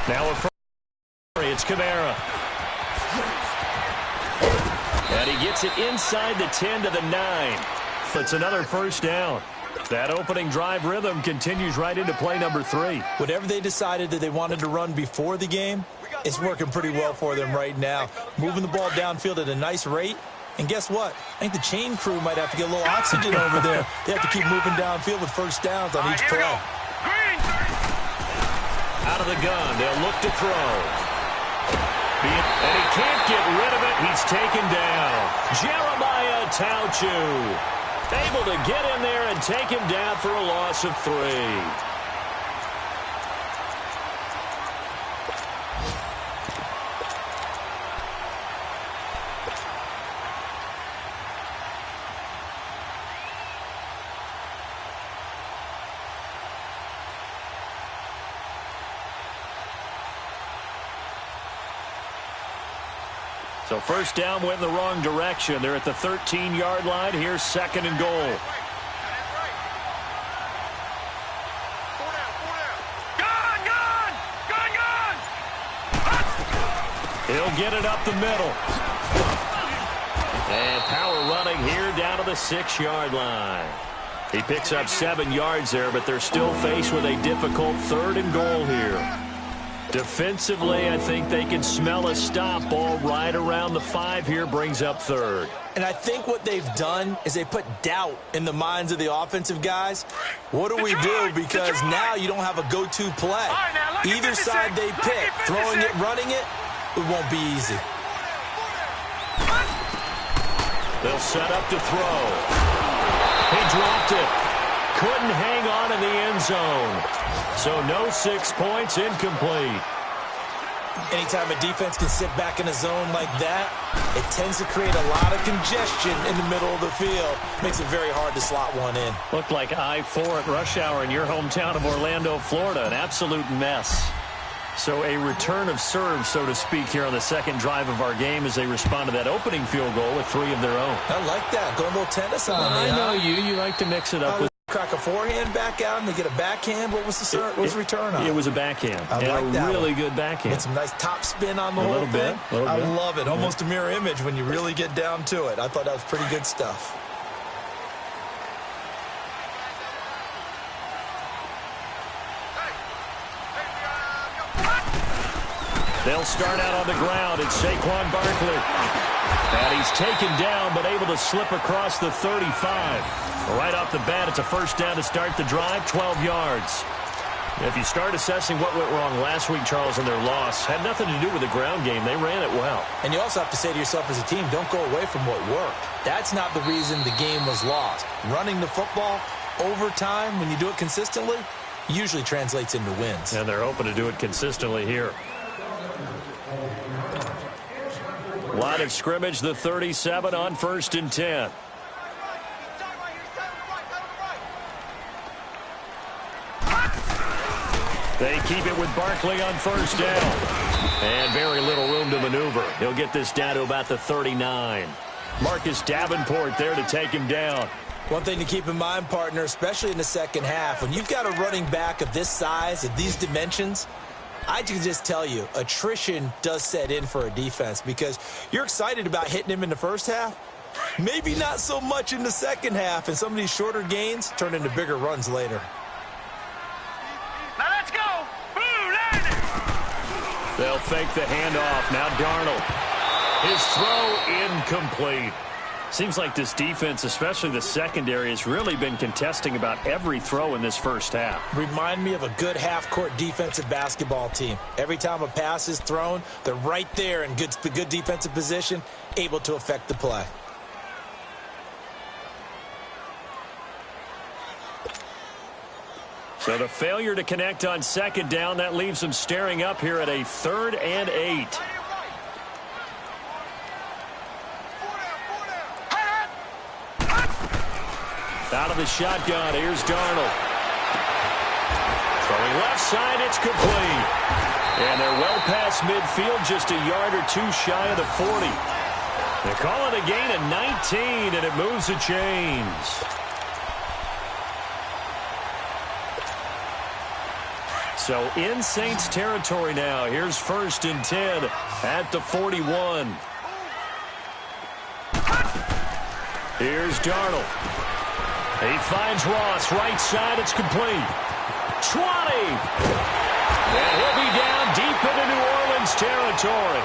Now a first. It's Kamara. And he gets it inside the 10 to the 9. It's another first down. That opening drive rhythm continues right into play number 3. Whatever they decided that they wanted to run before the game, it's working pretty well for them right now. Moving the ball downfield at a nice rate. And guess what? I think the chain crew might have to get a little oxygen over there. They have to keep moving downfield with first downs on each play. Out of the gun, they'll look to throw. And he can't get rid of it. He's taken down. Jeremiah Tauchu able to get in there and take him down for a loss of 3. So first down went in the wrong direction. They're at the 13-yard line. Here's 2nd and goal. He'll get it up the middle. And power running here down to the 6-yard line. He picks up 7 yards there, but they're still faced with a difficult 3rd and goal here. Defensively, I think they can smell a stop. Ball right around the 5 here, brings up 3rd. And I think what they've done is they put doubt in the minds of the offensive guys. What do we do? Because now you don't have a go-to play. Either side they pick, throwing it, running it, it won't be easy. They'll set up to throw. He dropped it. Couldn't hang on in the end zone. So no 6 points, incomplete. Anytime a defense can sit back in a zone like that, it tends to create a lot of congestion in the middle of the field. Makes it very hard to slot one in. Looked like I-4 at rush hour in your hometown of Orlando, Florida. An absolute mess. So a return of serve, so to speak, here on the 2nd drive of our game as they respond to that opening field goal with 3 of their own. I like that. Going a little tennis on me. I know you like to mix it up with. Crack a forehand back out and they get a backhand. What was the return on? It was a backhand. I like that. Really good backhand. Get some nice top spin on the whole thing. I love it. Almost a mirror image when you really get down to it. I thought that was pretty good stuff. They'll start out on the ground. It's Saquon Barkley. And he's taken down but able to slip across the 35. Right off the bat, it's a first down to start the drive, 12 yards. If you start assessing what went wrong last week, Charles, in their loss, had nothing to do with the ground game. They ran it well. And you also have to say to yourself as a team, don't go away from what worked. That's not the reason the game was lost. Running the football over time, when you do it consistently, usually translates into wins. And they're hoping to do it consistently here. Line of scrimmage, the 37 on 1st and 10. They keep it with Barkley on first down. And very little room to maneuver. He'll get this down to about the 39. Marcus Davenport there to take him down. One thing to keep in mind, partner, especially in the second half, when you've got a running back of this size, of these dimensions, I can just tell you, attrition does set in for a defense because you're excited about hitting him in the first half. Maybe not so much in the second half, and some of these shorter gains turn into bigger runs later. Now let's go. They'll fake the handoff. Now Darnold. His throw incomplete. Seems like this defense, especially the secondary, has really been contesting about every throw in this first half. Remind me of a good half-court defensive basketball team. Every time a pass is thrown, they're right there in good defensive position, able to affect the play. So the failure to connect on second down, that leaves them staring up here at a 3rd and 8. Out of the shotgun, here's Darnold. Throwing left side, it's complete. And they're well past midfield, just a yard or two shy of the 40. They call it a gain of 19, and it moves the chains. So in Saints territory now. Here's 1st and 10 at the 41. Here's Darnold. He finds Ross. Right side. It's complete. 20. And he'll be down deep into New Orleans territory.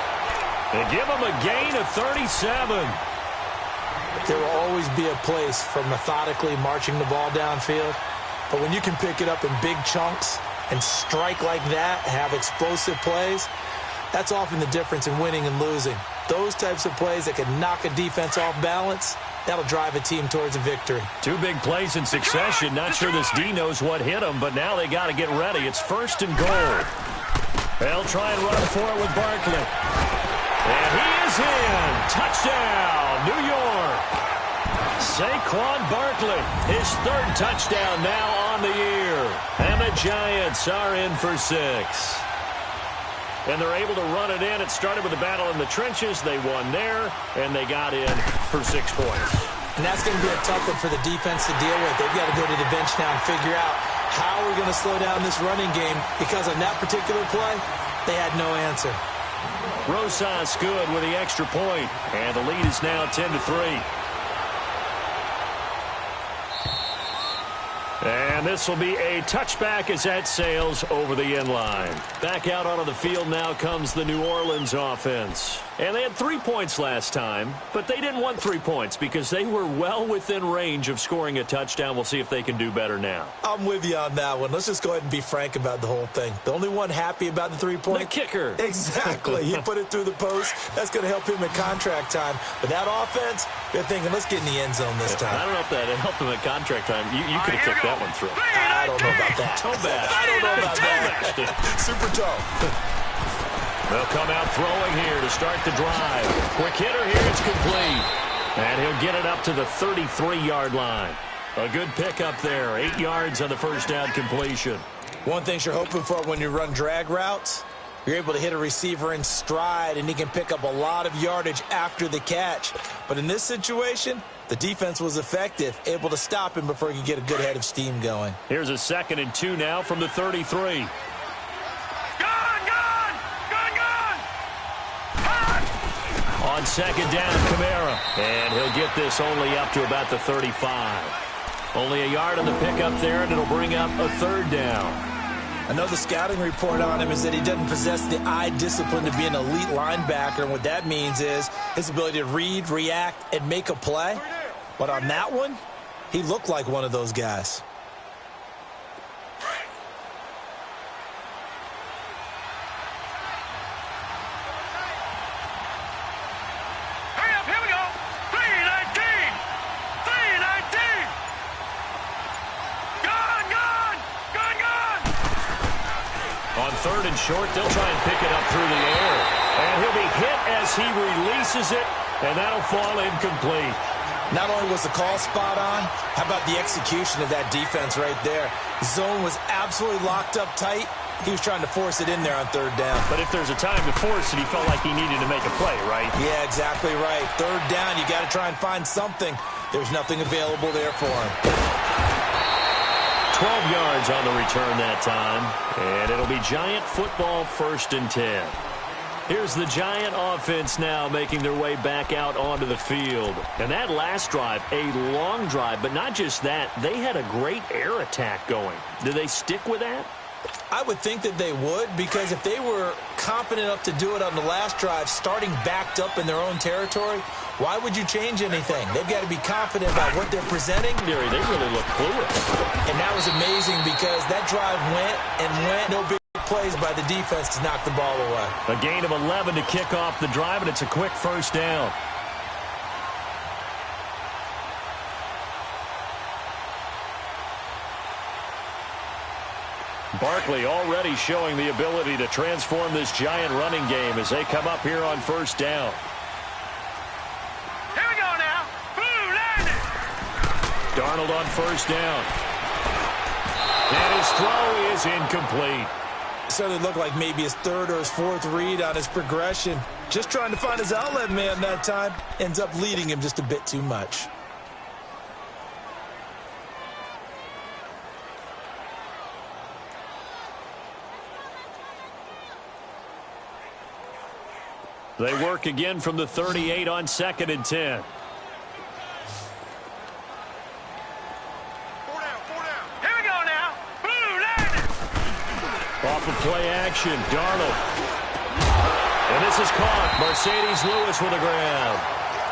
They give him a gain of 37. There will always be a place for methodically marching the ball downfield. But when you can pick it up in big chunks and strike like that, have explosive plays, that's often the difference in winning and losing. Those types of plays that can knock a defense off balance, that'll drive a team towards a victory. 2 big plays in succession. Not sure this D knows what hit him, but now they got to get ready. It's 1st and goal. They'll try and run for it with Barkley. And he is in. Touchdown, New York. Saquon Barkley, his 3rd touchdown now on the year. And the Giants are in for 6. And they're able to run it in. It started with a battle in the trenches. They won there, and they got in for 6 points. And that's going to be a tough one for the defense to deal with. They've got to go to the bench now and figure out how we're going to slow down this running game, because on that particular play, they had no answer. Rosas good with the extra point, and the lead is now 10-3. And this will be a touchback as that sails over the end line. Back out onto the field now comes the New Orleans offense. And they had 3 points last time, but they didn't want 3 points because they were well within range of scoring a touchdown. We'll see if they can do better now. I'm with you on that one. Let's just go ahead and be frank about the whole thing. The only one happy about the 3-point? The kicker. Exactly. He put it through the post. That's going to help him in contract time. But that offense, they're thinking, let's get in the end zone this time. I don't know if that helped him at contract time. You could have kicked that one through. I don't know about that. Toe bash. I don't know about that. Super toe. They'll come out throwing here to start the drive. Quick hitter here. It's complete. And he'll get it up to the 33-yard line. A good pickup there. 8 yards on the first down completion. One thing you're hoping for when you run drag routes, you're able to hit a receiver in stride, and he can pick up a lot of yardage after the catch. But in this situation, the defense was effective, able to stop him before he could get a good head of steam going. Here's a 2nd and 2 now from the 33. On 2nd down, Kamara. And he'll get this only up to about the 35. Only a yard on the pickup there, and it'll bring up a 3rd down. I know the scouting report on him is that he doesn't possess the eye discipline to be an elite linebacker. And what that means is his ability to read, react, and make a play. But on that one, he looked like one of those guys. On 3rd and short, they'll try and pick it up through the air. And he'll be hit as he releases it, and that'll fall incomplete. Not only was the call spot on, how about the execution of that defense right there? The zone was absolutely locked up tight. He was trying to force it in there on 3rd down. But if there's a time to force it, he felt like he needed to make a play, right? Yeah, exactly right. 3rd down, you got to try and find something. There's nothing available there for him. 12 yards on the return that time. And it'll be Giant football, 1st and 10. Here's the Giant offense now making their way back out onto the field. And that last drive, a long drive, but not just that. They had a great air attack going. Do they stick with that? I would think that they would, because if they were competent enough to do it on the last drive, starting backed up in their own territory, why would you change anything? They've got to be confident about what they're presenting. They really look fluid. And that was amazing because that drive went and went. No big plays by the defense to knock the ball away. A gain of 11 to kick off the drive, and it's a quick 1st down. Barkley already showing the ability to transform this Giant running game as they come up here on 1st down. Here we go now. Boom, landed. Darnold on 1st down. And his throw is incomplete. Certainly looked like maybe his 3rd or his 4th read on his progression. Just trying to find his outlet man that time. Ends up leading him just a bit too much. They work again from the 38 on 2nd and 10. Here we go now. Blue landing. Off of play action, Darnold. And this is caught. Mercedes Lewis with a grab.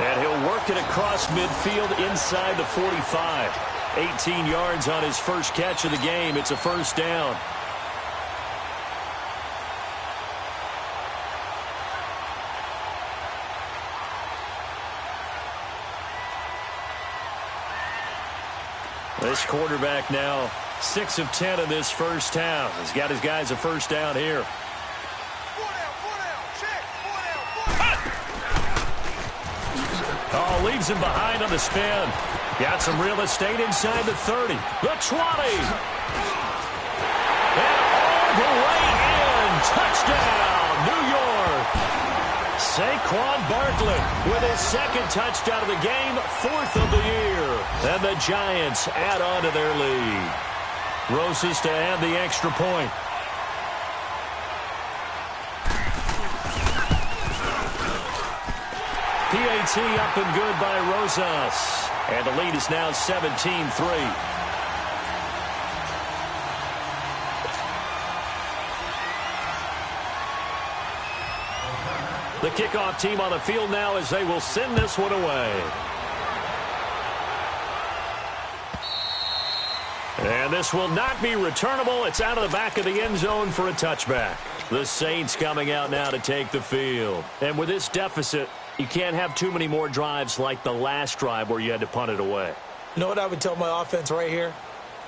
And he'll work it across midfield inside the 45. 18 yards on his first catch of the game. It's a first down. This quarterback now 6 of 10 in this first half. He's got his guys a first down here. Oh, leaves him behind on the spin. Got some real estate inside the 30. The 20. And all the way in. Touchdown, New York. Saquon Barkley with his second touchdown of the game, 4th of the year. And the Giants add on to their lead. Rosas to add the extra point. PAT up and good by Rosas. And the lead is now 17-3. The kickoff team on the field now as they will send this one away. And this will not be returnable. It's out of the back of the end zone for a touchback. The Saints coming out now to take the field. And with this deficit, you can't have too many more drives like the last drive where you had to punt it away. You know what I would tell my offense right here?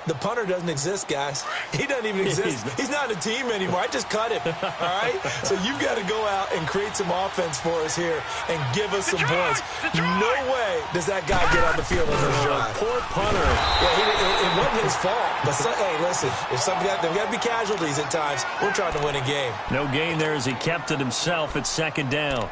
The punter doesn't exist, guys. He doesn't even exist. He's not a team anymore. I just cut him, all right? So you've got to go out and create some offense for us here and give us some points. No way does that guy get on the field on this drive. Poor punter. Yeah, it wasn't his fault. But, hey, listen, there's got to be casualties at times. We're trying to win a game. No gain there as he kept it himself at 2nd down.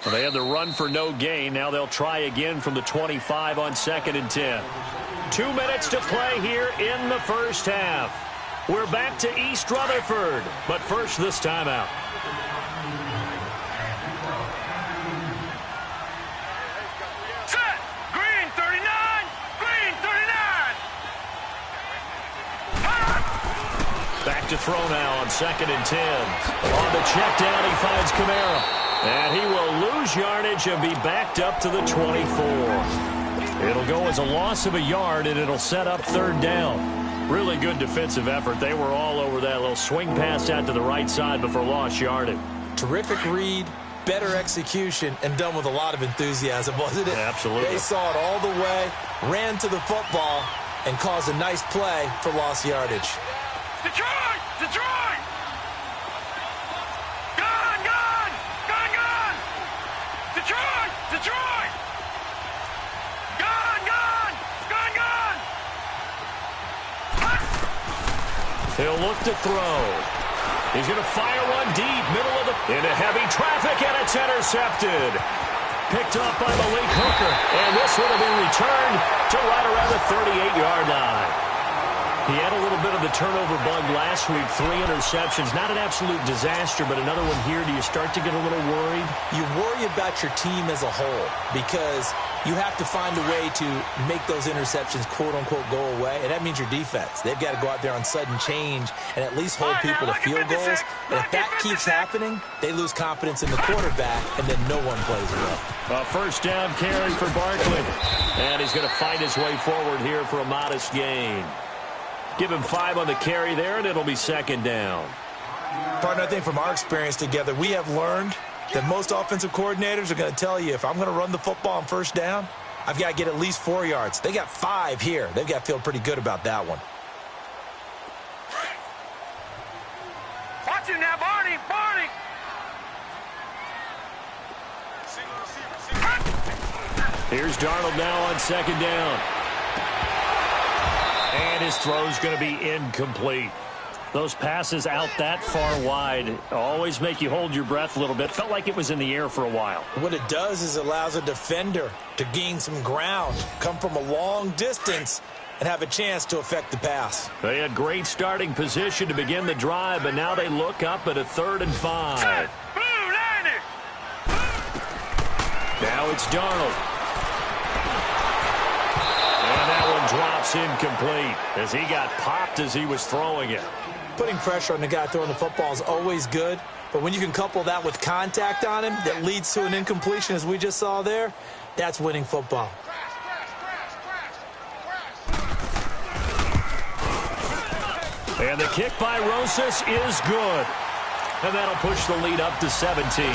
Well, they had the run for no gain. Now they'll try again from the 25 on 2nd and 10. 2 minutes to play here in the first half. We're back to East Rutherford, but first this timeout. Set. Green 39. Green 39. Back to throw now on 2nd and 10. On the check down, he finds Kamara. And he will lose yardage and be backed up to the 24. It'll go as a loss of a yard, and it'll set up 3rd down. Really good defensive effort. They were all over that little swing pass out to the right side before lost yardage. Terrific read, better execution, and done with a lot of enthusiasm, wasn't it? Yeah, absolutely. They saw it all the way, ran to the football, and caused a nice play for lost yardage. Detroit! Detroit! Gone! Gone! Gone! Gone! Detroit! Detroit! Gone! Gone! Gone! Gone! He'll look to throw. He's going to fire one deep, middle of the... into heavy traffic, and it's intercepted. Picked up by Malik Hooker, and this would have been returned to right around the 38-yard line. He had a little bit of the turnover bug last week, 3 interceptions. Not an absolute disaster, but another one here. Do you start to get a little worried? You worry about your team as a whole because you have to find a way to make those interceptions, quote-unquote, go away, and that means your defense. They've got to go out there on sudden change and at least hold people to field goals. And if that keeps happening, they lose confidence in the quarterback, and then no one plays well. A first down carry for Barkley. And he's going to fight his way forward here for a modest gain. Give him 5 on the carry there, and it'll be 2nd down. Partner, I think from our experience together, we have learned that most offensive coordinators are going to tell you, if I'm going to run the football on first down, I've got to get at least 4 yards. They got 5 here. They've got to feel pretty good about that one. Watch him now, Barney! Barney! Here's Darnold now on 2nd down. And his throw's going to be incomplete. Those passes out that far wide always make you hold your breath a little bit. Felt like it was in the air for a while. What it does is allows a defender to gain some ground, come from a long distance, and have a chance to affect the pass. They had great starting position to begin the drive, but now they look up at a 3rd and 5. Now it's Darnold. And that one drops incomplete as he got popped as he was throwing it. Putting pressure on the guy throwing the football is always good, but when you can couple that with contact on him that leads to an incompletion, as we just saw there, that's winning football. And the kick by Rosas is good. And that'll push the lead up to 17.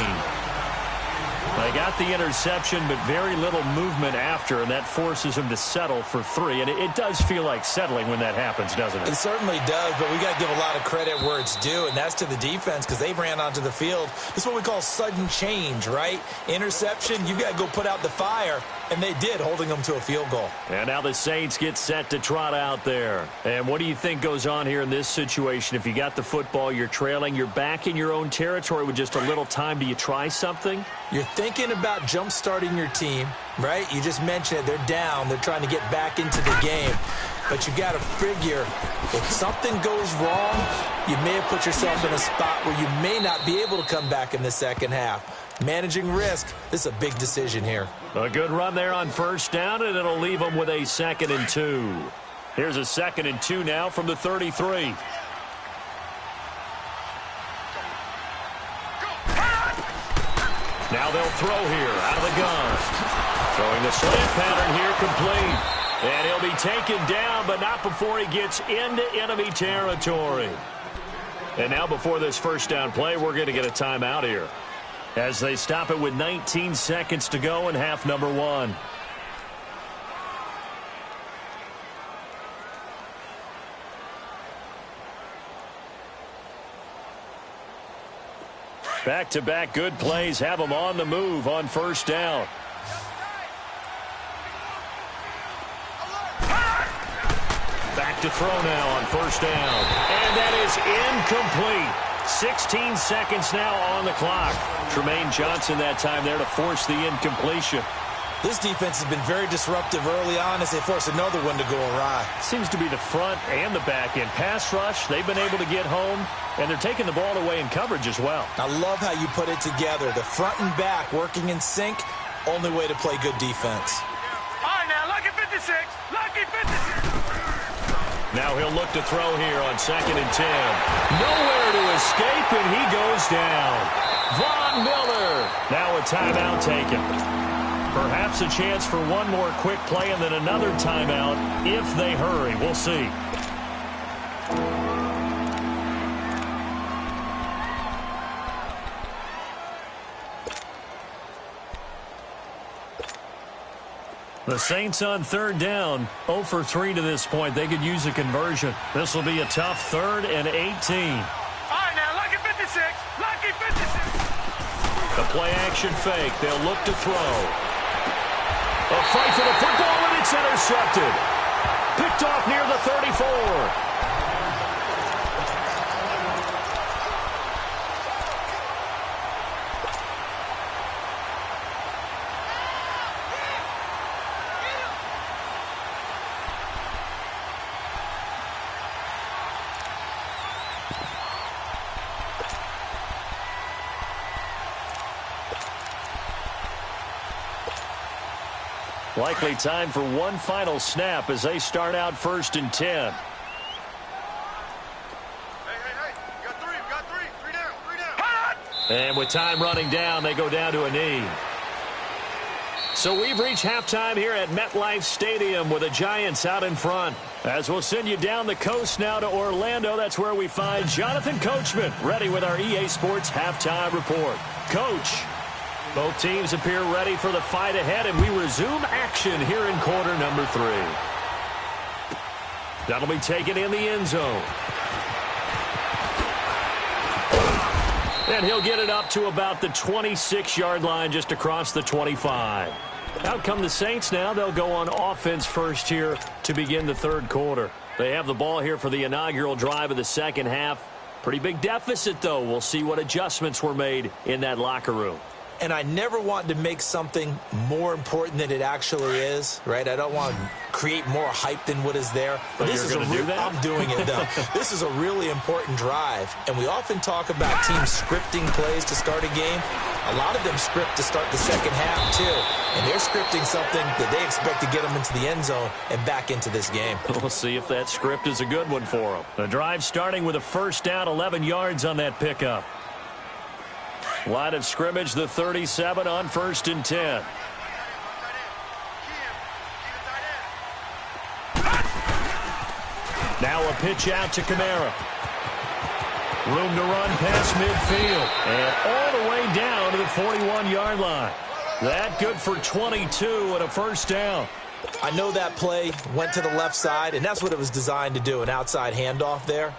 They got the interception, but very little movement after, and that forces him to settle for 3. And it does feel like settling when that happens, doesn't it? It certainly does, but we got to give a lot of credit where it's due, and that's to the defense because they ran onto the field. This is what we call sudden change, right? Interception, you got to go put out the fire, and they did, holding them to a field goal. And now the Saints get set to trot out there. And what do you think goes on here in this situation? If you got the football, you're trailing, you're back in your own territory with just a little time. Do you try something? You're thinking about jump-starting your team, right? You just mentioned it. They're down. They're trying to get back into the game. But you got to figure if something goes wrong, you may have put yourself in a spot where you may not be able to come back in the second half. Managing risk, this is a big decision here. A good run there on 1st down, and it'll leave them with a 2nd and 2. Here's a 2nd and 2 now from the 33. Now they'll throw here out of the gun. Throwing the slant pattern here complete. And he'll be taken down, but not before he gets into enemy territory. And now before this 1st down play, we're going to get a timeout here, as they stop it with 19 seconds to go in half number 1. Back-to-back good plays have them on the move on 1st down. Back to throw now on 1st down. And that is incomplete. 16 seconds now on the clock. Tremaine Johnson that time there to force the incompletion. This defense has been very disruptive early on as they force another one to go awry. Seems to be the front and the back end. Pass rush, they've been able to get home, and they're taking the ball away in coverage as well. I love how you put it together. The front and back working in sync, only way to play good defense. All right, now, lucky 56. Lucky 56. Now he'll look to throw here on 2nd and 10. Nowhere to escape, and he goes down. Von Miller. Now a timeout taken. Perhaps a chance for one more quick play and then another timeout if they hurry. We'll see. The Saints on 3rd down, 0 for 3 to this point. They could use a conversion. This will be a tough 3rd and 18. All right, now, lucky 56. Lucky 56. The play-action fake. They'll look to throw. A fight for the football, and it's intercepted. Picked off near the 34. Likely time for one final snap as they start out 1st and 10. Hey, you got 3, you got 3. 3 down, 3 down. Hot! And with time running down, they go down to a knee. So we've reached halftime here at MetLife Stadium with the Giants out in front. As we'll send you down the coast now to Orlando, that's where we find Jonathan Coachman ready with our EA Sports Halftime Report. Coach, both teams appear ready for the fight ahead, and we resume action here in quarter number 3. That'll be taken in the end zone. And he'll get it up to about the 26-yard line, just across the 25. Out come the Saints now. They'll go on offense first here to begin the 3rd quarter. They have the ball here for the inaugural drive of the second half. Pretty big deficit, though. We'll see what adjustments were made in that locker room. And I never want to make something more important than it actually is, right? I don't want to create more hype than what is there. But this is do that? I'm doing it, though. This is a really important drive. And we often talk about teams scripting plays to start a game. A lot of them script to start the second half, too. And they're scripting something that they expect to get them into the end zone and back into this game. We'll see if that script is a good one for them. The drive starting with a first down, 11 yards on that pickup. Line of scrimmage, the 37 on 1st and 10. Now a pitch out to Kamara. Room to run past midfield. And all the way down to the 41-yard line. That good for 22 and a first down. I know that play went to the left side, and that's what it was designed to do, an outside handoff there.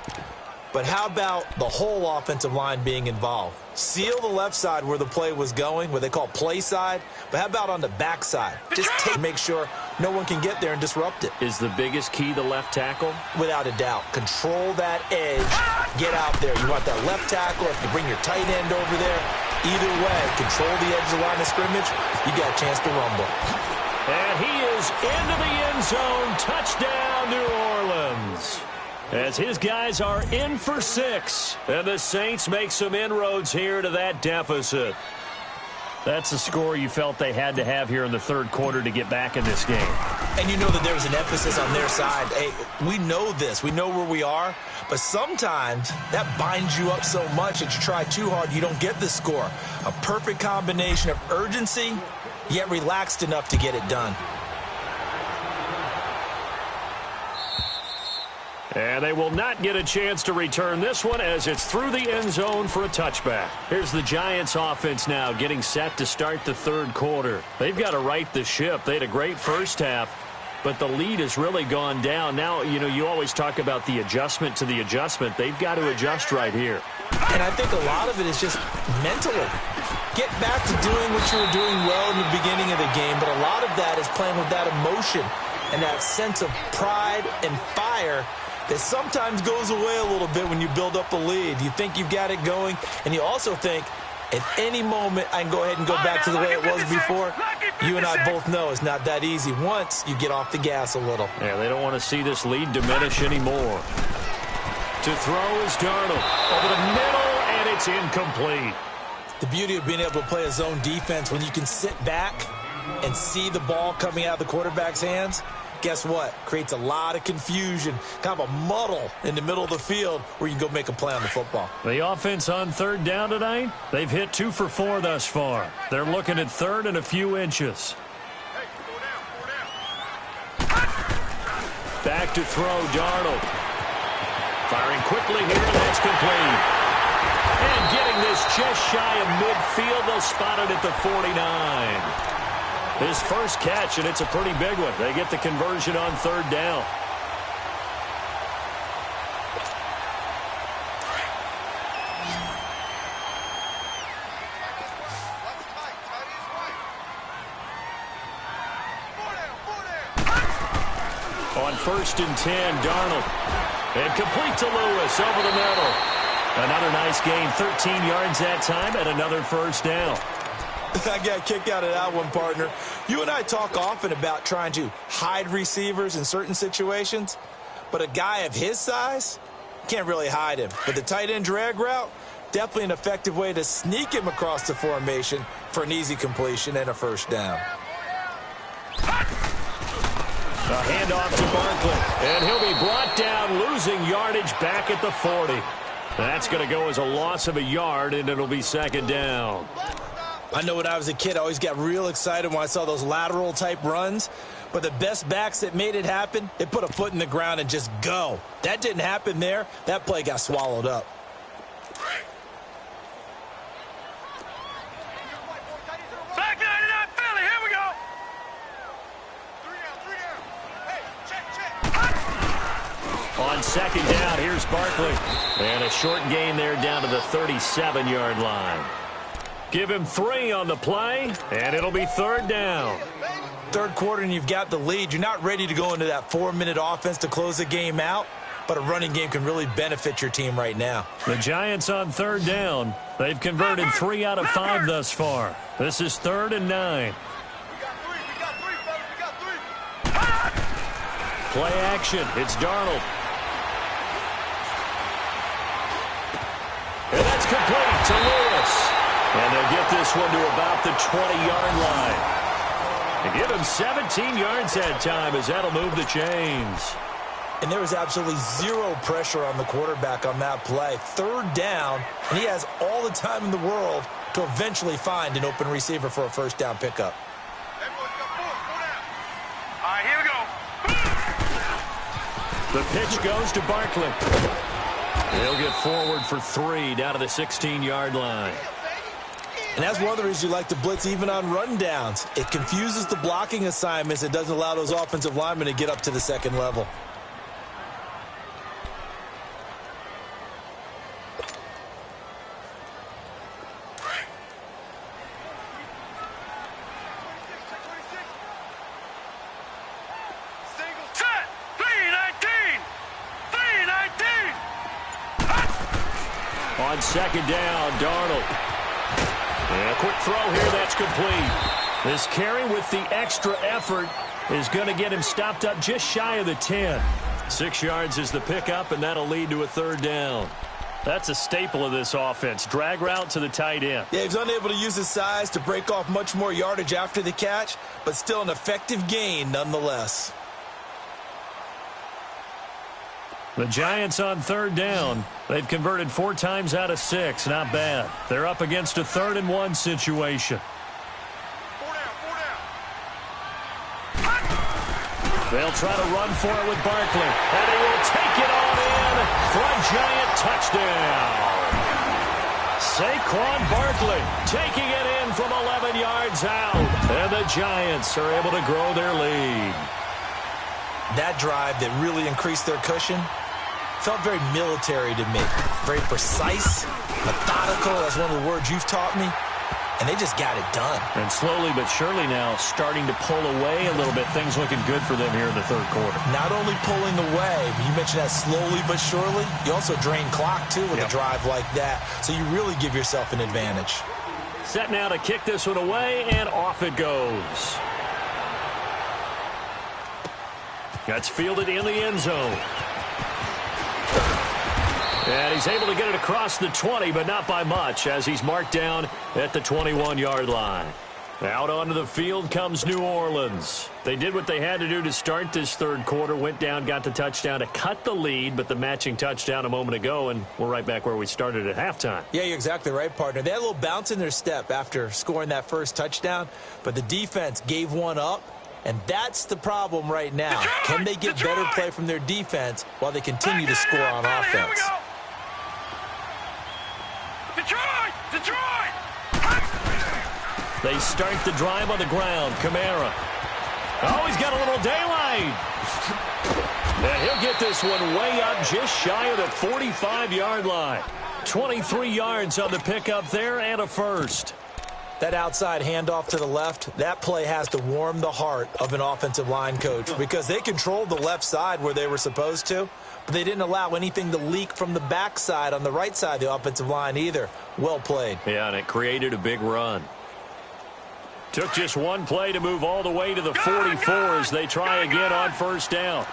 But how about the whole offensive line being involved? Seal the left side where the play was going, what they call play side. But how about on the back side? Just make sure no one can get there and disrupt it. Is the biggest key the left tackle? Without a doubt. Control that edge. Get out there. You want that left tackle. If you bring your tight end over there, either way, control the edge of the line of scrimmage, you got a chance to rumble. And he is into the end zone. Touchdown, New Orleans. As his guys are in for 6. And the Saints make some inroads here to that deficit. That's a score you felt they had to have here in the third quarter to get back in this game. And you know that there was an emphasis on their side. Hey, we know this. We know where we are. But sometimes that binds you up so much that you try too hard, you don't get the score. A perfect combination of urgency, yet relaxed enough to get it done. And they will not get a chance to return this one as it's through the end zone for a touchback. Here's the Giants offense now getting set to start the third quarter. They've got to right the ship. They had a great first half, but the lead has really gone down. Now, you know, you always talk about the adjustment to the adjustment. They've got to adjust right here. And I think a lot of it is just mentally. Get back to doing what you were doing well in the beginning of the game, but a lot of that is playing with that emotion and that sense of pride and fire that sometimes goes away a little bit when you build up a lead. You think you've got it going, and you also think at any moment I can go ahead and go back to the way it was before. You and I both know it's not that easy once you get off the gas a little. Yeah, they don't want to see this lead diminish anymore. To throw is Darnold. Over the middle, and it's incomplete. The beauty of being able to play a zone defense when you can sit back and see the ball coming out of the quarterback's hands, guess what? Creates a lot of confusion, kind of a muddle in the middle of the field where you can go make a play on the football. The offense on third down tonight, they've hit 2 for 4 thus far. They're looking at third and a few inches. Back to throw, Darnold. Firing quickly here, and that's complete. And getting this just shy of midfield, they'll spot it at the 49. His first catch, and it's a pretty big one. They get the conversion on third down. On 1st and 10, Darnold. And complete to Lewis over the middle. Another nice gain, 13 yards that time, and another first down. I got a kick out of that one, partner. You and I talk often about trying to hide receivers in certain situations, but a guy of his size can't really hide him. But the tight end drag route, definitely an effective way to sneak him across the formation for an easy completion and a first down. A handoff to Barkley, and he'll be brought down, losing yardage back at the 40. That's going to go as a loss of a yard, and it'll be second down. I know when I was a kid, I always got real excited when I saw those lateral-type runs. But the best backs that made it happen, they put a foot in the ground and just go. That didn't happen there. That play got swallowed up. Back 99 Philly, here we go. 3 down. Hey, check. On second down, here's Barkley. And a short gain there down to the 37-yard line. Give him 3 on the play, and it'll be third down. third quarter and you've got the lead, you're not ready to go into that 4-minute offense to close the game out, but a running game can really benefit your team right now. The Giants on third down. They've converted 3 out of 5 thus far. This is 3rd and 9. Play action. It's Darnold. And that's complete to Lewis. And they'll get this one to about the 20-yard line. They give him 17 yards that time as that'll move the chains. And there was absolutely zero pressure on the quarterback on that play. 3rd down, and he has all the time in the world to eventually find an open receiver for a first down pickup. All right, here we go. The pitch goes to Barkley. He'll get forward for 3 down to the 16-yard line. And that's one of the reasons you like to blitz even on run downs. It confuses the blocking assignments. It doesn't allow those offensive linemen to get up to the second level. Set. 3-19. 3-19. On second down, Darnold. And a quick throw here, that's complete. This carry with the extra effort is going to get him stopped up just shy of the 10. 6 yards is the pickup, and that'll lead to a 3rd down. That's a staple of this offense. Drag route to the tight end. Yeah, he's unable to use his size to break off much more yardage after the catch, but still an effective gain nonetheless. The Giants on 3rd down. They've converted 4 times out of 6. Not bad. They're up against a 3rd and 1 situation. 4 down. They'll try to run for it with Barkley. And he will take it on in for a Giant touchdown. Saquon Barkley taking it in from 11 yards out. And the Giants are able to grow their lead. That drive that really increased their cushion felt very military to me. Very precise, methodical. That's one of the words you've taught me. And they just got it done. And slowly but surely now starting to pull away a little bit. Things looking good for them here in the 3rd quarter. Not only pulling away, but you mentioned that slowly but surely. You also drain clock, too, with a drive like that. So you really give yourself an advantage. Set now to kick this one away, and off it goes. That's fielded in the end zone. And he's able to get it across the 20, but not by much, as he's marked down at the 21-yard line. Out onto the field comes New Orleans. They did what they had to do to start this 3rd quarter, went down, got the touchdown to cut the lead, but the matching touchdown a moment ago, and we're right back where we started at halftime. Yeah, you're exactly right, partner. They had a little bounce in their step after scoring that first touchdown, but the defense gave one up. And that's the problem right now. Can they get better play from their defense while they continue to score on offense? Detroit! They start the drive on the ground. Kamara. Oh, he's got a little daylight. And he'll get this one way up just shy of the 45-yard line. 23 yards on the pickup there and a first. That outside handoff to the left, that play has to warm the heart of an offensive line coach because they controlled the left side where they were supposed to, but they didn't allow anything to leak from the backside on the right side of the offensive line either. Well played. Yeah, and it created a big run. Took just one play to move all the way to the 44 as they try again on first down.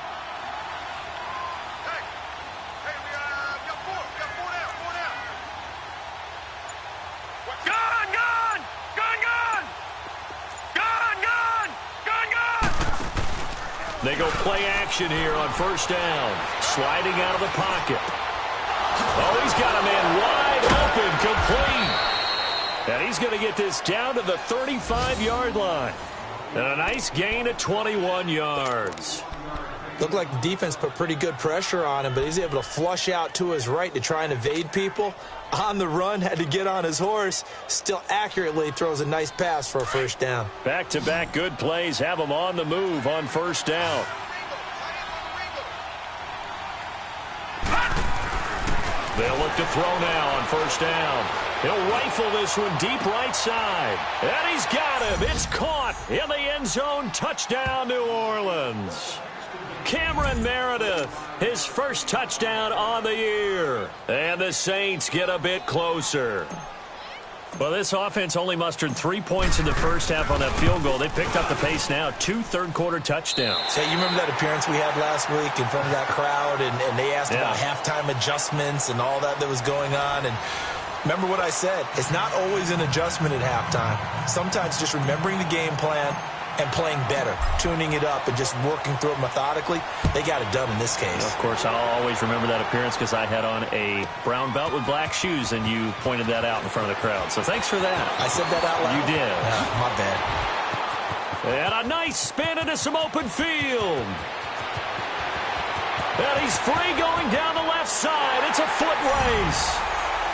They go play action here on first down. Sliding out of the pocket. Oh, he's got a man wide open, complete. And he's going to get this down to the 35-yard line. And a nice gain of 21 yards. Looked like the defense put pretty good pressure on him, but he's able to flush out to his right to try and evade people. On the run, had to get on his horse. Still accurately throws a nice pass for a first down. Back-to-back good plays have him on the move on first down. They'll look to throw now on first down. He'll rifle this one deep right side. And he's got him. It's caught in the end zone. Touchdown, New Orleans. Cameron Meredith, his first touchdown on the year. And the Saints get a bit closer. Well, this offense only mustered 3 points in the first half on that field goal. They picked up the pace now. 2 third-quarter touchdowns. So you remember that appearance we had last week in front of that crowd, and they asked about halftime adjustments and all that was going on. And remember what I said. It's not always an adjustment at halftime. Sometimes just remembering the game plan and playing better, tuning it up and just working through it methodically. They got it done in this case. Of course, I'll always remember that appearance because I had on a brown belt with black shoes, and you pointed that out in front of the crowd. So thanks for that. I said that out loud? You did. My bad. And a nice spin into some open field. And he's free going down the left side. It's a foot race.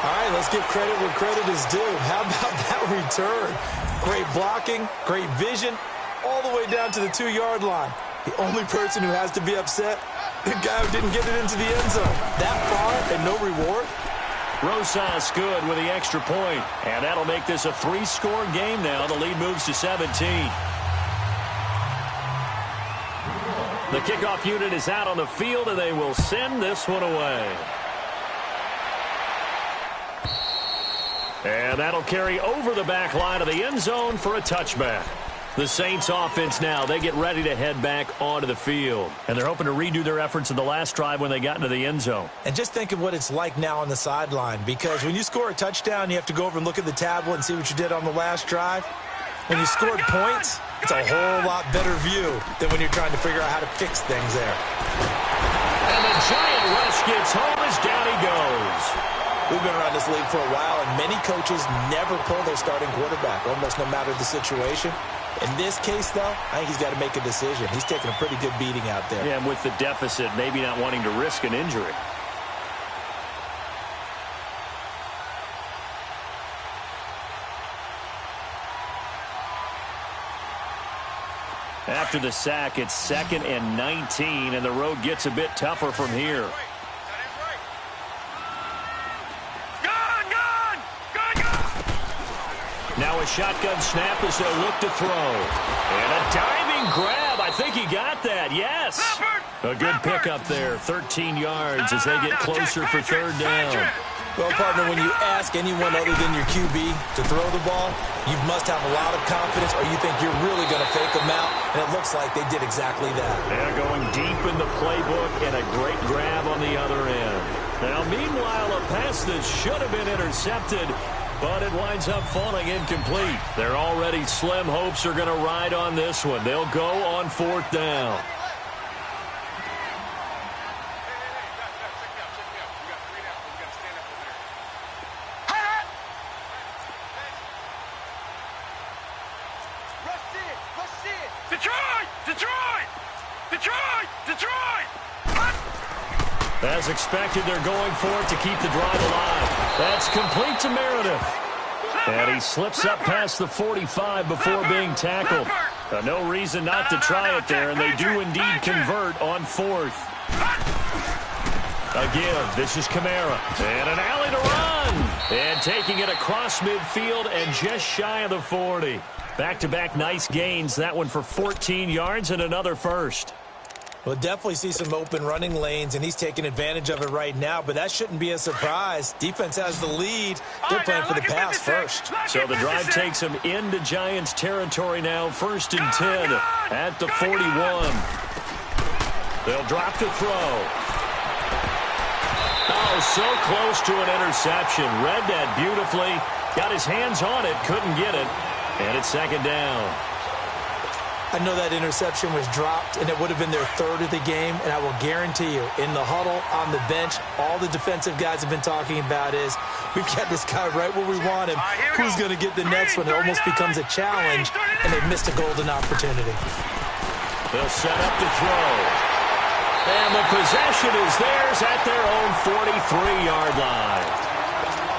All right, let's give credit where credit is due. How about that return? Great blocking, great vision, all the way down to the 2-yard line. The only person who has to be upset, the guy who didn't get it into the end zone. That far and no reward? Rosas good with the extra point. And that'll make this a 3-score game now. The lead moves to 17. The kickoff unit is out on the field, and they will send this one away. And that'll carry over the back line of the end zone for a touchback. The Saints offense now, they get ready to head back onto the field. And they're hoping to redo their efforts in the last drive when they got into the end zone. And just think of what it's like now on the sideline, because when you score a touchdown, you have to go over and look at the tablet and see what you did on the last drive. When you scored points, it's a whole lot better view than when you're trying to figure out how to fix things there. And the giant rush gets home as down he goes. We've been around this league for a while, and many coaches never pull their starting quarterback, almost no matter the situation. In this case, though, I think he's got to make a decision. He's taking a pretty good beating out there. Yeah, and with the deficit, maybe not wanting to risk an injury. After the sack, it's 2nd and 19, and the road gets a bit tougher from here. Now a shotgun snap as they look to throw. And a diving grab. I think he got that. Yes. A good pickup there. 13 yards as they get closer for 3rd down. Well, partner, when you ask anyone other than your QB to throw the ball, you must have a lot of confidence, or you think you're really going to fake them out, and it looks like they did exactly that. They're going deep in the playbook, and a great grab on the other end. Now, meanwhile, a pass that should have been intercepted, but it winds up falling incomplete. Their already slim hopes are going to ride on this one. They'll go on 4th down. As expected, they're going for it to keep the drive alive. That's complete to Meredith. And he slips up past the 45 before being tackled. No reason not to try it there, and they do indeed convert on 4th. Again, this is Kamara. And an alley to run. And taking it across midfield and just shy of the 40. Back-to-back nice gains. That one for 14 yards and another first. We'll definitely see some open running lanes, and he's taking advantage of it right now, but that shouldn't be a surprise. Defense has the lead. They're playing for the pass first. So the drive takes them into Giants territory now, 1st and 10 at the 41. They'll drop to throw. Oh, so close to an interception. Read that beautifully. Got his hands on it, couldn't get it. And it's 2nd down. I know that interception was dropped, and it would have been their 3rd of the game, and I will guarantee you, in the huddle, on the bench, all the defensive guys have been talking about is, we've got this guy right where we want him. Who's going to get the next one? It almost becomes a challenge, and they've missed a golden opportunity. They'll set up to throw. And the possession is theirs at their own 43-yard line.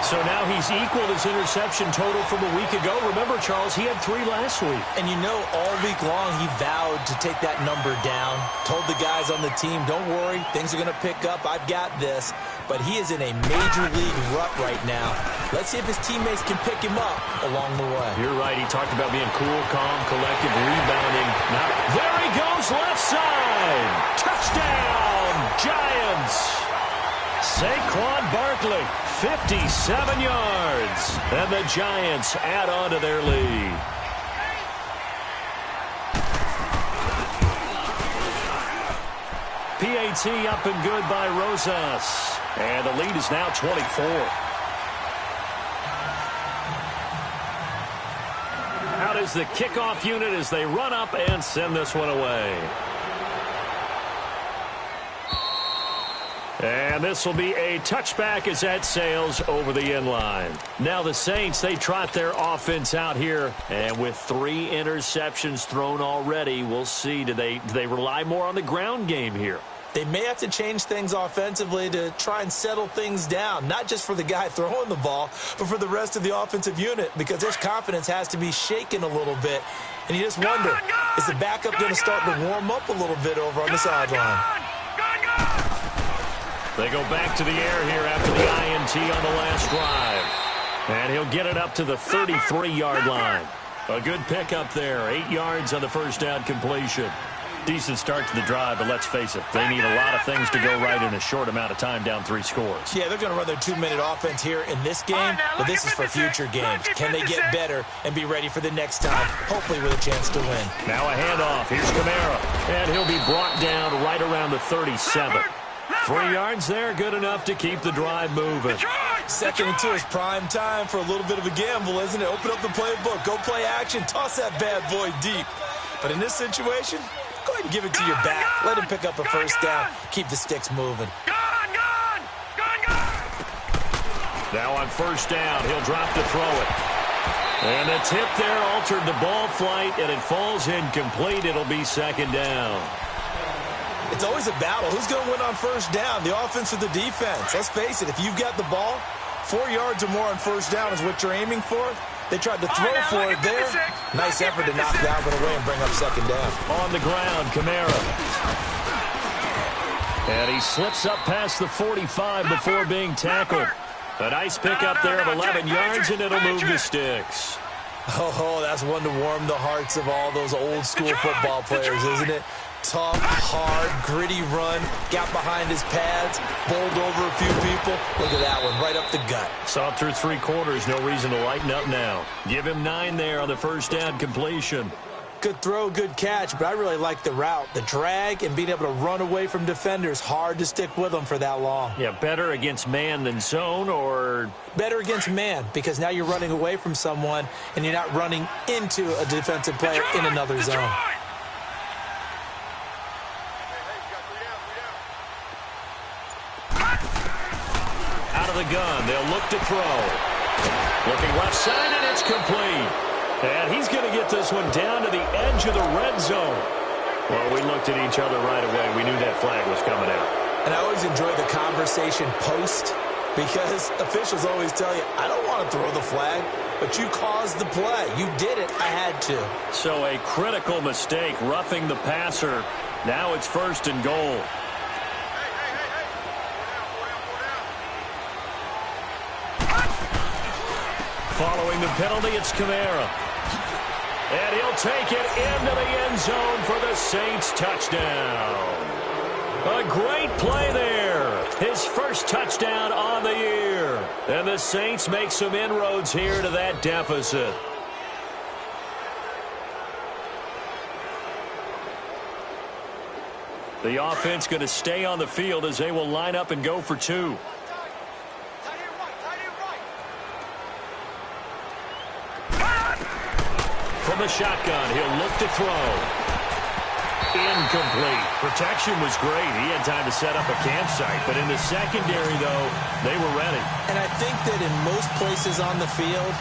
So now he's equaled his interception total from a week ago. Remember, Charles, he had 3 last week. And you know, all week long he vowed to take that number down. Told the guys on the team, don't worry, things are going to pick up. I've got this. But he is in a major league rut right now. Let's see if his teammates can pick him up along the way. You're right. He talked about being cool, calm, collective, rebounding. Now, there he goes, left side. Touchdown, Giants. Saquon Barkley, 57 yards. And the Giants add on to their lead. PAT up and good by Rosas. And the lead is now 24. Out is the kickoff unit as they run up and send this one away. And this will be a touchback as that sails over the end line. Now the Saints, they trot their offense out here. And with 3 interceptions thrown already, we'll see. Do they rely more on the ground game here? They may have to change things offensively to try and settle things down, not just for the guy throwing the ball, but for the rest of the offensive unit, because their confidence has to be shaken a little bit. And you just wonder, is the backup going to start to warm up a little bit over on the sideline? They go back to the air here after the INT on the last drive. And he'll get it up to the 33-yard line. A good pickup there, 8 yards on the first down completion. Decent start to the drive, but let's face it, they need a lot of things to go right in a short amount of time, down 3 scores. Yeah, they're going to run their 2-minute offense here in this game, but this is for future games. Can they get better and be ready for the next time, hopefully with a chance to win? Now a handoff. Here's Kamara, and he'll be brought down right around the 37. 3 yards there, good enough to keep the drive moving. 2nd and 2 is prime time for a little bit of a gamble, isn't it? Open up the playbook, go play action, toss that bad boy deep. But in this situation, go ahead and give it to your back. Let him pick up a first down. Keep the sticks moving. Now on first down, he'll drop to throw it. And the tip there altered the ball flight, and it falls incomplete. It'll be 2nd down. It's always a battle. Who's going to win on first down, the offense or the defense? Let's face it, if you've got the ball, 4 yards or more on first down is what you're aiming for. They tried to throw for it there. Nice effort to knock that one away and bring up 2nd down. On the ground, Kamara. And he slips up past the 45 before being tackled. A nice pickup there of 11 yards, and it'll move the sticks. Oh, that's one to warm the hearts of all those old school football players, isn't it? Tough, hard, gritty run, got behind his pads, bowled over a few people. Look at that one, right up the gut. Saw through 3 quarters, no reason to lighten up now. Give him 9 there on the first down completion. Good throw, good catch, but I really like the route. The drag and being able to run away from defenders, hard to stick with them for that long. Yeah, better against man than zone, or? Better against man, because now you're running away from someone and you're not running into a defensive player in another zone. Out of the gun, they'll look to throw. Looking left side, and it's complete. And he's going to get this one down to the edge of the red zone. Well, we looked at each other right away. We knew that flag was coming out. And I always enjoy the conversation post, because officials always tell you, I don't want to throw the flag, but you caused the play. You did it. I had to. So a critical mistake, roughing the passer. Now it's 1st and goal. Following the penalty, it's Kamara. And he'll take it into the end zone for the Saints touchdown. A great play there. His first touchdown on the year. And the Saints make some inroads here to that deficit. The offense going to stay on the field as they will line up and go for 2. From the shotgun, he'll look to throw. Incomplete. Protection was great. He had time to set up a campsite. But in the secondary, though, they were ready. And I think that in most places on the field,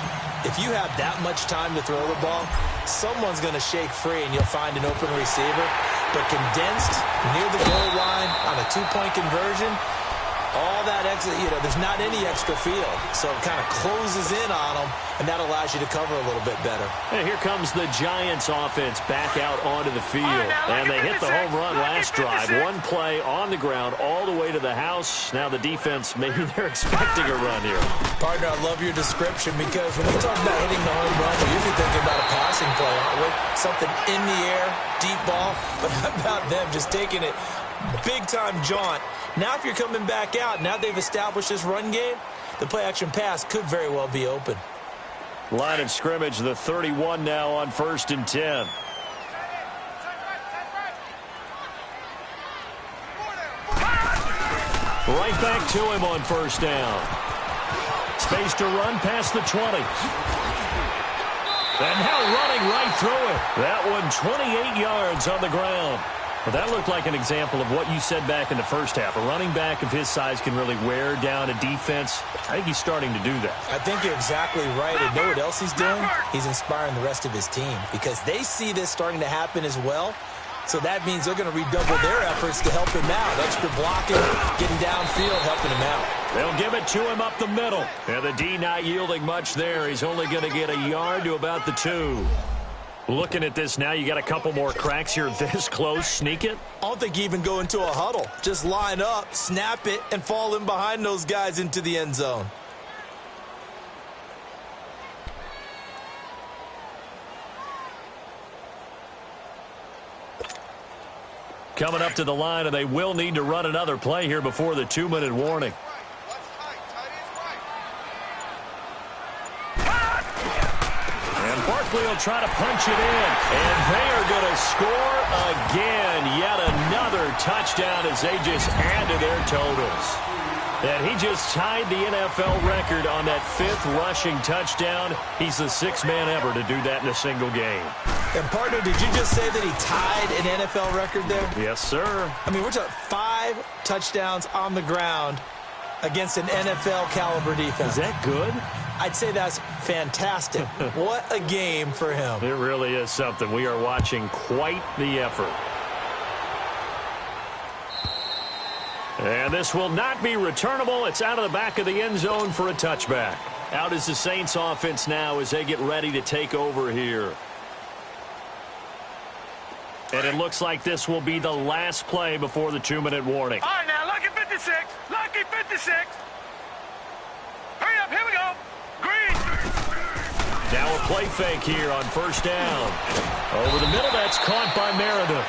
if you have that much time to throw the ball, someone's going to shake free and you'll find an open receiver. But condensed near the goal line on a 2-point conversion, All that extra, there's not any extra field. So it kind of closes in on them, and that allows you to cover a little bit better. And here comes the Giants offense back out onto the field. And they hit the home run last drive. One play on the ground all the way to the house. Now the defense, maybe they're expecting a run here. Partner, I love your description because when we talk about hitting the home run, we're usually thinking about a passing play, aren't we? Something in the air, deep ball. But how about them just taking it big-time jaunt? Now if you're coming back out, now they've established this run game, the play-action pass could very well be open. Line of scrimmage, the 31 now on 1st and 10. Right back to him on 1st down. Space to run past the 20. And now running right through it. That one 28 yards on the ground. Well, that looked like an example of what you said back in the first half. A running back of his size can really wear down a defense. I think he's starting to do that. I think you're exactly right. And know what else he's doing? He's inspiring the rest of his team because they see this starting to happen as well. So that means they're going to redouble their efforts to help him out. Extra blocking, getting downfield, helping him out. They'll give it to him up the middle. And the D not yielding much there. He's only going to get a yard to about the 2. Looking at this now, you got a couple more cracks here this close. Sneak it? I don't think you even go into a huddle. Just line up, snap it, and fall in behind those guys into the end zone. Coming up to the line, and they will need to run another play here before the 2-minute warning. Barkley will try to punch it in, and they are going to score again. Yet another touchdown as they just add to their totals. And he just tied the NFL record on that 5th rushing touchdown. He's the 6th man ever to do that in a single game. And, partner, did you just say that he tied an NFL record there? Yes, sir. I mean, we're talking 5 touchdowns on the ground against an NFL-caliber defense. Is that good? I'd say that's fantastic. What a game for him. It really is something. We are watching quite the effort. And this will not be returnable. It's out of the back of the end zone for a touchback. Out is the Saints offense now as they get ready to take over here. And it looks like this will be the last play before the 2-minute warning. All right, now, lucky 56. Lucky 56. Hurry up, here we go. Green. Now a play fake here on 1st down. Over the middle, that's caught by Meredith.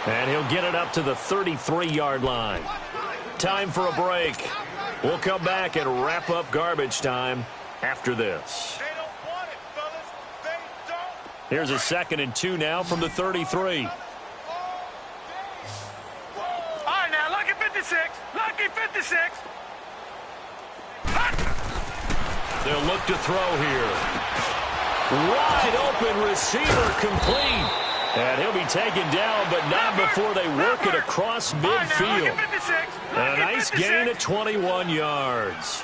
And he'll get it up to the 33-yard line. Time for a break. We'll come back and wrap up garbage time after this. They don't want it, fellas. They don't. Here's a 2nd and 2 now from the 33. All right, now, lucky 56. Lucky 56. They'll look to throw here. Wide open receiver complete. And he'll be taken down, but not before they work it across midfield. And a nice gain at 21 yards.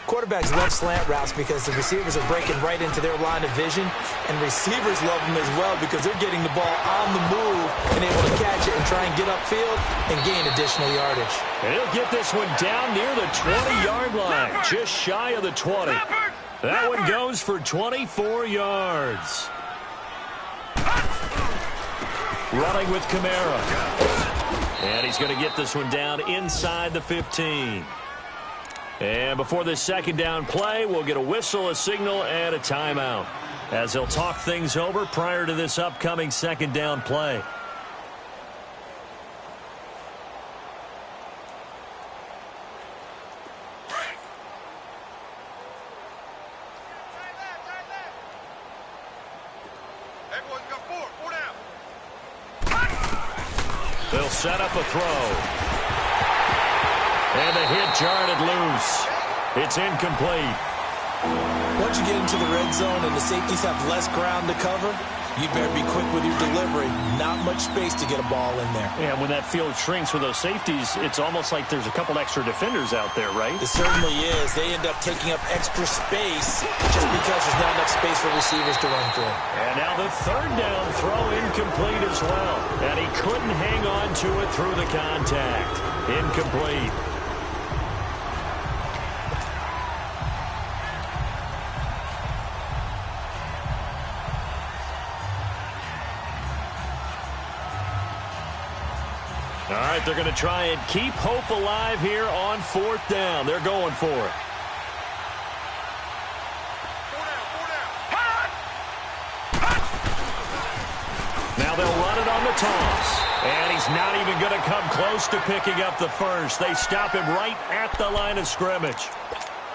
Quarterbacks love slant routes because the receivers are breaking right into their line of vision, and receivers love them as well because they're getting the ball on the move and able to catch it and try and get upfield and gain additional yardage. And he'll get this one down near the 20-yard line, just shy of the 20. That one goes for 24 yards. Running with Kamara. And he's going to get this one down inside the 15. And before this 2nd down play, we'll get a whistle, a signal, and a timeout as they'll talk things over prior to this upcoming 2nd down play. They'll set up a throw. And the hit jarred it loose. It's incomplete. Once you get into the red zone and the safeties have less ground to cover, you better be quick with your delivery. Not much space to get a ball in there. Yeah, when that field shrinks with those safeties, it's almost like there's a couple extra defenders out there, right? It certainly is. They end up taking up extra space just because there's not enough space for receivers to run through. And now the 3rd down throw incomplete as well. And he couldn't hang on to it through the contact. Incomplete. right, they're going to try and keep hope alive here on 4th down. They're going for it. Now they'll run it on the toss. And he's not even going to come close to picking up the first. They stop him right at the line of scrimmage.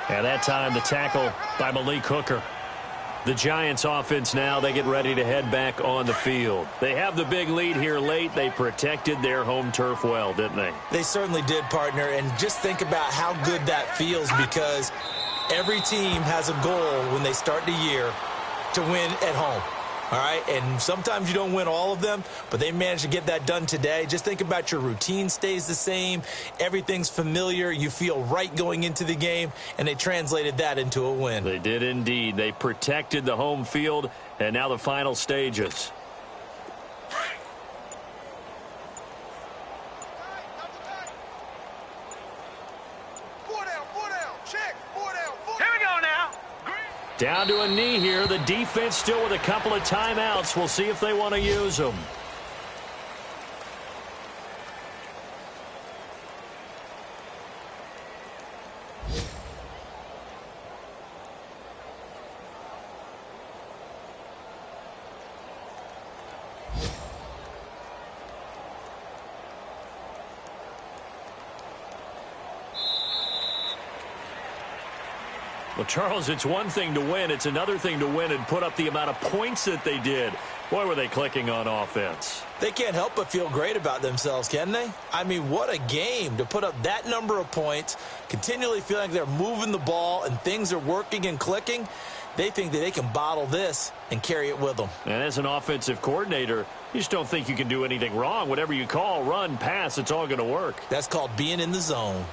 And that time the tackle by Malik Hooker. The Giants offense now, they get ready to head back on the field. They have the big lead here late. They protected their home turf well, didn't they? They certainly did, partner. And just think about how good that feels, because every team has a goal when they start the year to win at home. All right, and sometimes you don't win all of them, but they managed to get that done today. Just think about your routine stays the same. Everything's familiar. You feel right going into the game, and they translated that into a win. They did indeed. They protected the home field, and now the final stages. Down to a knee here. The defense still with a couple of timeouts. We'll see if they want to use them. Well, Charles, it's one thing to win. It's another thing to win and put up the amount of points that they did. Boy, were they clicking on offense. They can't help but feel great about themselves, can they? I mean, what a game to put up that number of points, continually feel like they're moving the ball and things are working and clicking. They think that they can bottle this and carry it with them. And as an offensive coordinator, you just don't think you can do anything wrong. Whatever you call, run, pass, it's all going to work. That's called being in the zone.